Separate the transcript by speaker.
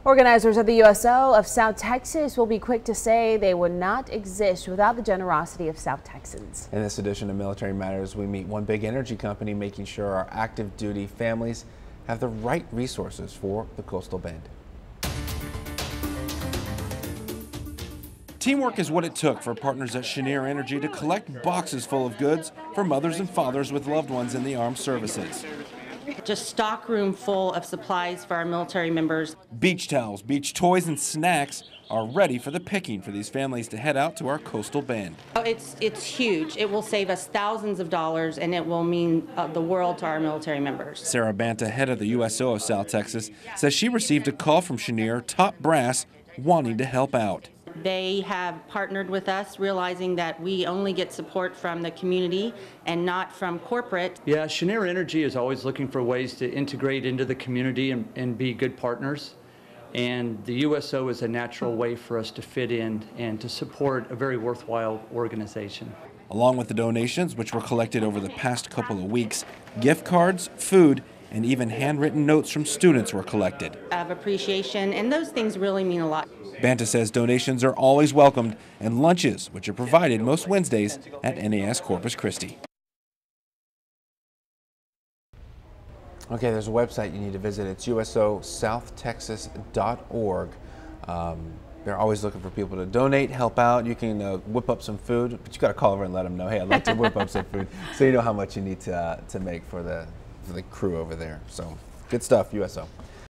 Speaker 1: Organizers of the USO of South Texas will be quick to say they would not exist without the generosity of South Texans.
Speaker 2: In this edition of Military Matters, we meet one big energy company making sure our active duty families have the right resources for the Coastal Bend.
Speaker 3: Teamwork is what it took for partners at Cheniere Energy to collect boxes full of goods for mothers and fathers with loved ones in the armed services.
Speaker 4: Just stock room full of supplies for our military members.
Speaker 3: Beach towels, beach toys, and snacks are ready for the picking for these families to head out to our Coastal Bend.
Speaker 4: It's huge. It will save us thousands of dollars, and it will mean the world to our military members.
Speaker 3: Sarah Banta, head of the USO of South Texas, says she received a call from Cheniere top brass wanting to help out.
Speaker 4: They have partnered with us, realizing that we only get support from the community and not from corporate.
Speaker 5: Yeah, Cheniere Energy is always looking for ways to integrate into the community and be good partners. And the USO is a natural way for us to fit in and to support a very worthwhile organization.
Speaker 3: Along with the donations, which were collected over the past couple of weeks, gift cards, food, and even handwritten notes from students were collected.
Speaker 4: Of appreciation, and those things really mean a lot.
Speaker 3: Banta says donations are always welcomed, and lunches, which are provided most Wednesdays at NAS Corpus Christi.
Speaker 2: Okay, there's a website you need to visit. It's USOSouthTexas.org. They're always looking for people to donate, help out. You can whip up some food, but you got to call over and let them know, hey, I'd like to whip up some food, so you know how much you need to make for the crew over there. So good stuff, USO.